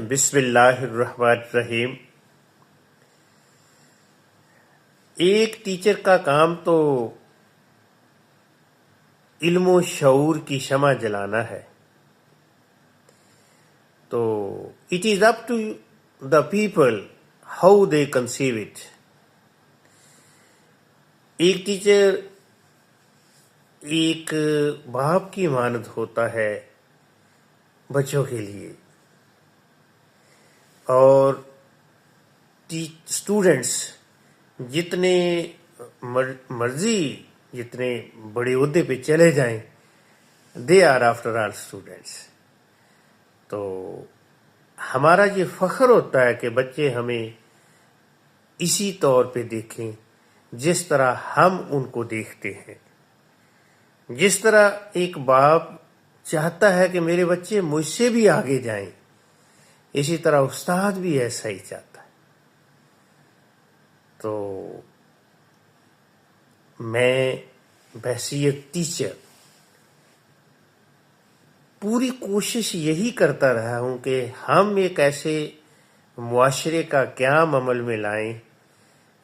बिस्मिल्लाह अर्रहमान अर्रहीम। एक टीचर का काम तो इल्म शऊर की शमा जलाना है। तो it is up to the people how they conceive it. एक टीचर एक बाप की मानद होता है बच्चों के लिए, और स्टूडेंट्स जितने मर्जी जितने बड़े ओहदे पे चले जाएं, they are after all students. तो हमारा ये फख्र होता है कि बच्चे हमें इसी तौर पे देखें जिस तरह हम उनको देखते हैं। जिस तरह एक बाप चाहता है कि मेरे बच्चे मुझसे भी आगे जाएं, इसी तरह उस्ताद भी ऐसा ही चाहता है। तो मैं बहैसियत टीचर पूरी कोशिश यही करता रहा हूं कि हम एक ऐसे मुआशरे का क़याम अमल में लाएं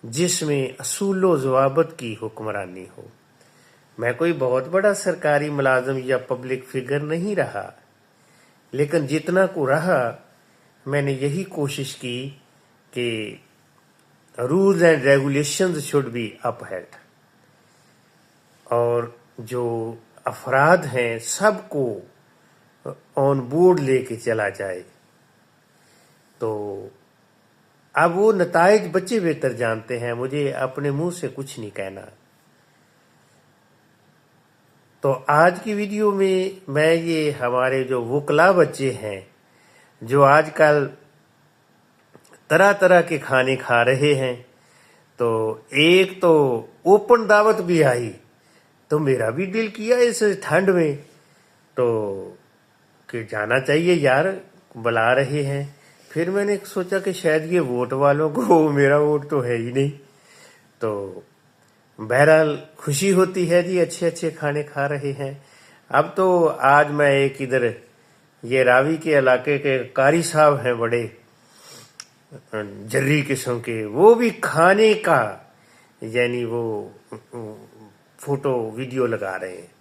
जिसमें असूल व ज़वाबित की हुक्मरानी हो। मैं कोई बहुत बड़ा सरकारी मुलाजिम या पब्लिक फिगर नहीं रहा, लेकिन जितना को रहा मैंने यही कोशिश की कि rules and regulations should be upheld, और जो अफराद हैं सबको ऑन बोर्ड लेके चला जाए। तो अब वो नताइज बच्चे बेहतर जानते हैं, मुझे अपने मुंह से कुछ नहीं कहना। तो आज की वीडियो में मैं ये हमारे जो वकला बच्चे हैं जो आजकल तरह तरह के खाने खा रहे हैं, तो एक तो ओपन दावत भी आई, तो मेरा भी दिल किया इस ठंड में तो कि जाना चाहिए यार, बुला रहे हैं। फिर मैंने सोचा कि शायद ये वोट वालों को, मेरा वोट तो है ही नहीं। तो बहरहाल खुशी होती है जी, अच्छे अच्छे खाने खा रहे हैं। अब तो आज मैं एक इधर ये रावी के इलाके के कारी साहब हैं, बड़े जर्री किस्म के, वो भी खाने का यानी वो फोटो वीडियो लगा रहे हैं।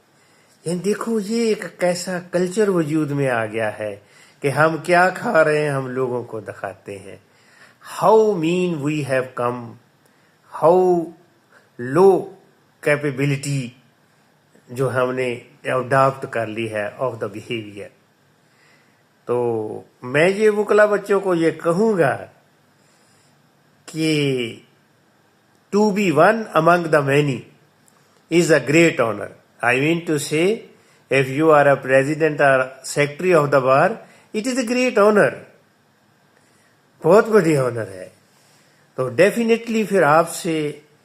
यानी देखो ये एक कैसा कल्चर वजूद में आ गया है कि हम क्या खा रहे हैं हम लोगों को दिखाते हैं। How mean we have come, how low capability जो हमने अडॉप्ट कर ली है ऑफ द बिहेवियर। तो मैं ये वकला बच्चों को ये कहूंगा कि to be one among the many is a great honor. I mean to say, if you are a president or secretary of the bar, it is a great honor. बहुत बड़ी ऑनर है। तो डेफिनेटली फिर आपसे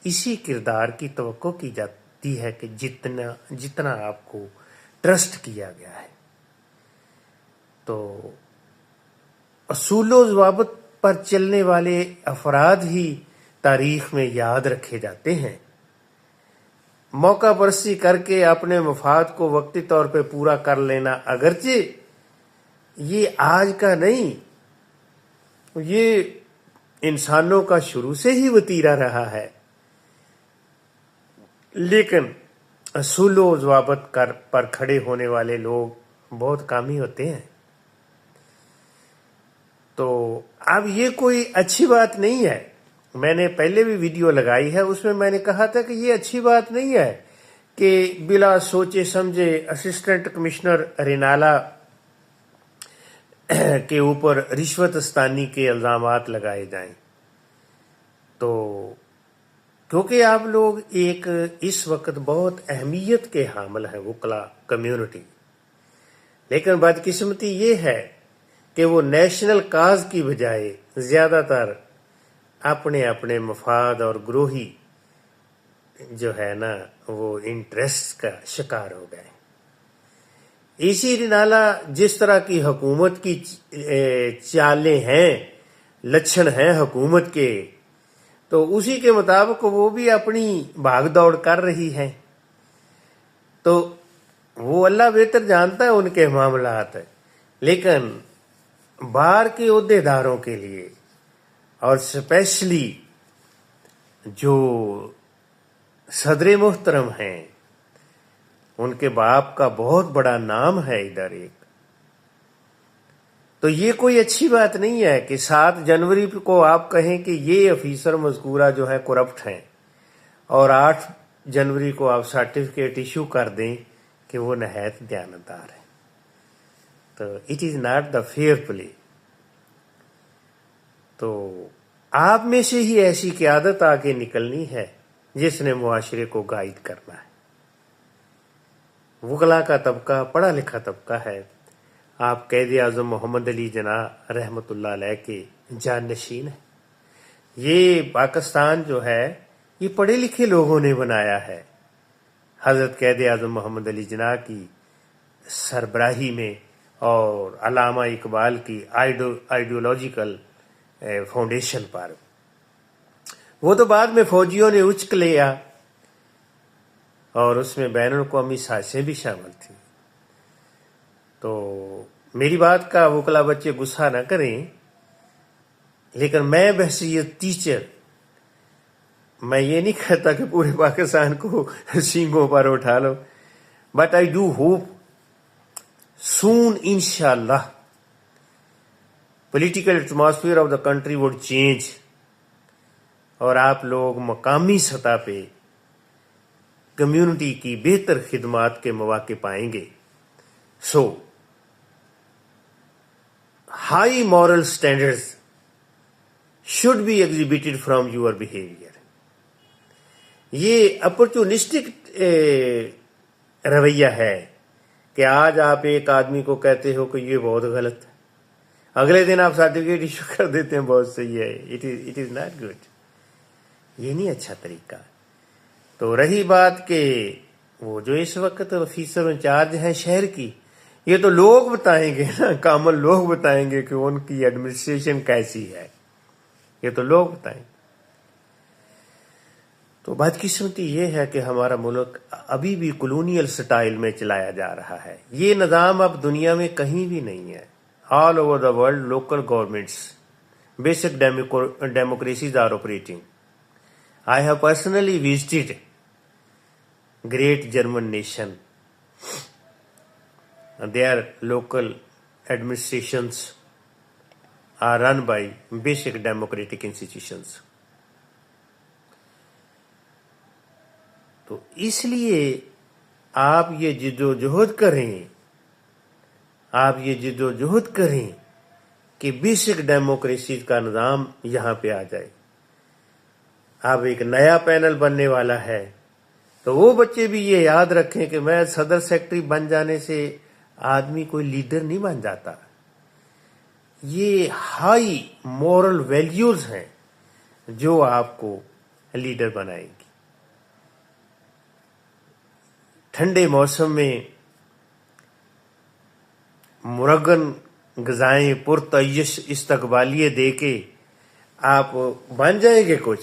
इसी किरदार की तवक्को की जाती है कि जितना आपको ट्रस्ट किया गया है। तो असूलो ज़वाबित पर चलने वाले अफराद ही तारीख में याद रखे जाते हैं। मौका परस्ती करके अपने मफाद को वक्ती तौर पे पूरा कर लेना अगरचे ये आज का नहीं, ये इंसानों का शुरू से ही वतीरा रहा है, लेकिन असूल व ज़वाबित पर खड़े होने वाले लोग बहुत कामी होते हैं। तो अब ये कोई अच्छी बात नहीं है। मैंने पहले भी वीडियो लगाई है, उसमें मैंने कहा था कि ये अच्छी बात नहीं है कि बिला सोचे समझे असिस्टेंट कमिश्नर रिनाला के ऊपर रिश्वतस्तानी के इल्जामात लगाए जाएं। तो क्योंकि आप लोग एक इस वक्त बहुत अहमियत के हामिल हैं वकला कम्युनिटी, लेकिन बदकिस्मती ये है कि वो नेशनल काज की बजाय ज्यादातर अपने अपने मफाद और ग्रोही जो है ना वो इंटरेस्ट का शिकार हो गए। इसी रिनाला जिस तरह की हुकूमत की चालें हैं, लक्षण हैं हुकूमत के, तो उसी के मुताबिक वो भी अपनी भाग दौड़ कर रही है। तो वो अल्लाह बेहतर जानता है उनके मामलात, लेकिन बार के ओहदेदारों के लिए और स्पेशली जो सदर मोहतरम हैं, उनके बाप का बहुत बड़ा नाम है इधर एक, तो ये कोई अच्छी बात नहीं है कि 7 जनवरी को आप कहें कि ये अफीसर मज़कूरा जो है करप्ट हैं और 8 जनवरी को आप सर्टिफिकेट इशू कर दें कि वो नहायत दयानतदार है। तो it is not the fair play. तो आप में से ही ऐसी क़यादत आगे निकलनी है जिसने मुआशरे को गाइड करना है। वकला का तबका पढ़ा लिखा तबका है। आप कैद आज़म मोहम्मद अली जिन्नाह रहमतुल्लाह अलैह के जाननशीन हैं। ये पाकिस्तान जो है ये पढ़े लिखे लोगों ने बनाया है। हज़रत कैद आज़म मोहम्मद अली जिन्नाह की सरबराही में और अल्लामा इकबाल की आइडियोलॉजिकल फाउंडेशन पर। वो तो बाद में फौजियों ने उचक लिया और उसमें बैनुल अक़वामी साजिशें भी शामिल थी। तो मेरी बात का वकला बच्चे गुस्सा ना करें, लेकिन मैं बहसीयत टीचर मैं ये नहीं कहता कि पूरे पाकिस्तान को सींगों पर उठा लो, बट आई डू होप सून इंशाल्लाह political atmosphere of the country would change और आप लोग मकामी सतह पे कम्युनिटी की बेहतर खिदमात के मौके पाएंगे। So high moral standards should be exhibited from your behaviour. ये अपॉर्चुनिस्टिक रवैया है कि आज आप एक आदमी को कहते हो कि ये बहुत गलत है, अगले दिन आप सर्टिफिकेट इशू कर देते हैं बहुत सही है। It is not good. ये नहीं अच्छा तरीका। तो रही बात कि वो जो इस वक्त ऑफिसर इंचार्ज हैं शहर की, ये तो लोग बताएंगे ना, कॉमन लोग बताएंगे कि उनकी एडमिनिस्ट्रेशन कैसी है, ये तो लोग बताएंगे। तो बदकिस्मती ये है कि हमारा मुल्क अभी भी कॉलोनियल स्टाइल में चलाया जा रहा है। ये निज़ाम अब दुनिया में कहीं भी नहीं है। All over the world local governments basic democracies are operating. I have personally visited great German nation. Their local administrations are run by basic democratic institutions. तो इसलिए आप ये जिद्दोजहद करें कि बेसिक डेमोक्रेसी का निज़ाम यहाँ पे आ जाए। अब एक नया पैनल बनने वाला है, तो वो बच्चे भी ये याद रखें कि मैं सदर सेक्रेटरी बन जाने से आदमी कोई लीडर नहीं बन जाता। ये हाई मॉरल वैल्यूज हैं जो आपको लीडर बनाएंगी। ठंडे मौसम में मुरगन गजाएं पुरतयश इस्तकबालिये दे के आप बन जाएंगे कुछ,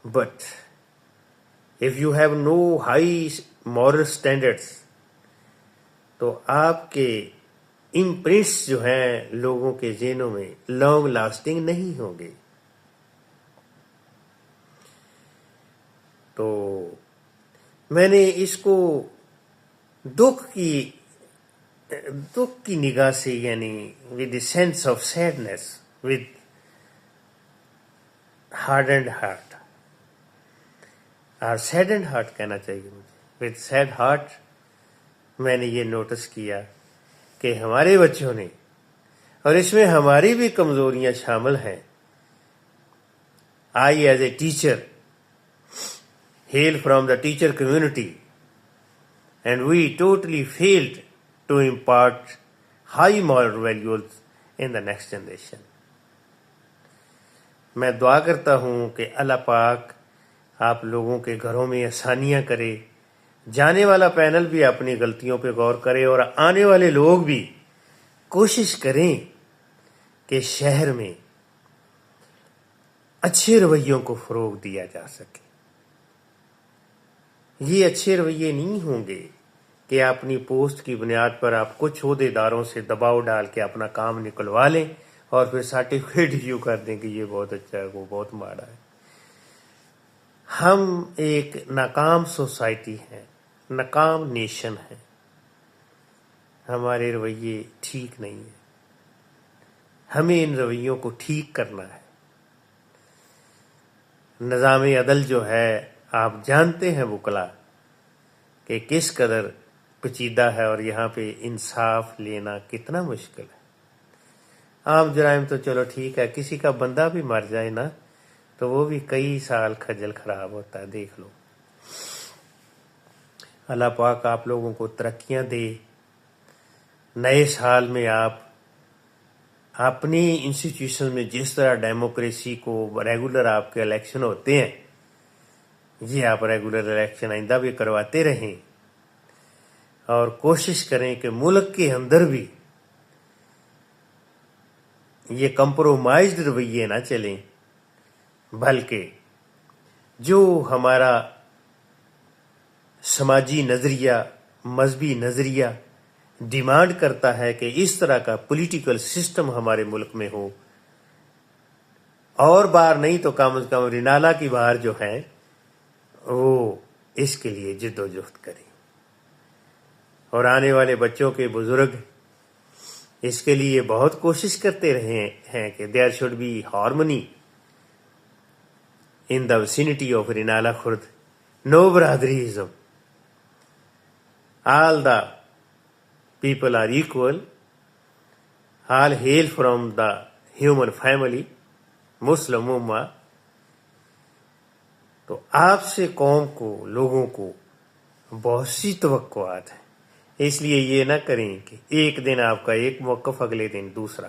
but if you have no high moral standards तो आपके इम्प्रिंट्स जो हैं लोगों के ज़हनों में लॉन्ग लास्टिंग नहीं होंगे। तो मैंने इसको दुख की निगाह से, यानी with sense of sadness, with hardened heart और सैडेंड हार्ट कहना चाहिए मुझे, विद सैड हार्ट मैंने ये नोटिस किया कि हमारे बच्चों ने, और इसमें हमारी भी कमज़ोरियां शामिल हैं। I as a teacher hail from the teacher community and we totally failed to impart high moral values in the next generation. मैं दुआ करता हूँ कि अल्लाह पाक आप लोगों के घरों में आसानियाँ करे, जाने वाला पैनल भी अपनी गलतियों पे गौर करे और आने वाले लोग भी कोशिश करें कि शहर में अच्छे रवैयों को फ़रोग दिया जा सके। ये अच्छे रवैये नहीं होंगे کہ اپنی پوسٹ کی بنیاد پر آپ کچھ عہدیداروں سے دباؤ ڈال کے اپنا کام نکلوا لیں اور پھر سرٹیفکیٹ ایشو کر دیں کہ یہ بہت اچھا ہے وہ بہت ماڑا ہے. ہم ایک ناکام سوسائٹی ہیں, ناکام نیشن ہے. ہمارے رویے ٹھیک نہیں ہیں. ہمیں ان رویوں کو ٹھیک کرنا ہے. نظام عدل جو ہے آپ جانتے ہیں وکلا کہ کس قدر پیچیدہ ہے اور یہاں پہ انصاف لینا کتنا مشکل ہے. عام جرائم تو چلو ٹھیک ہے, کسی کا بندہ بھی مر جائے نا تو وہ بھی کئی سال کھجل خراب ہوتا ہے. دیکھ لو. اللہ پاک آپ لوگوں کو ترقیاں دے. نئے سال میں آپ اپنی انسٹیٹیوشن میں جس طرح ڈیموکریسی کو ریگولر آپ کے الیکشن ہوتے ہیں, یہ آپ ریگولر الیکشن آئندہ بھی کرواتے رہیں اور کوشش کریں کہ ملک کے اندر بھی یہ کمپرومائزڈ رویے نہ چلیں, بلکہ جو ہمارا سماجی نظریہ, مذہبی نظریہ ڈیمانڈ کرتا ہے کہ اس طرح کا پولیٹیکل سسٹم ہمارے ملک میں ہو, اور بار نہیں تو کم از کم رینالہ کی بار جو ہے وہ اس کے لیے جد و جہد کریں. اور آنے والے بچوں کے بزرگ اس کے لیے بہت کوشش کرتے رہے ہیں کہ there should be harmony in the vicinity of Reinala Khurd, no brotherhood. All the people are equal, all hail from the human family, Muslim Ummah. تو آپ سے قوم کو, لوگوں کو بہت سی توقعات ہیں. اس لیے یہ نہ کریں کہ ایک دن آپ کا ایک موقف, اگلے دن دوسرا.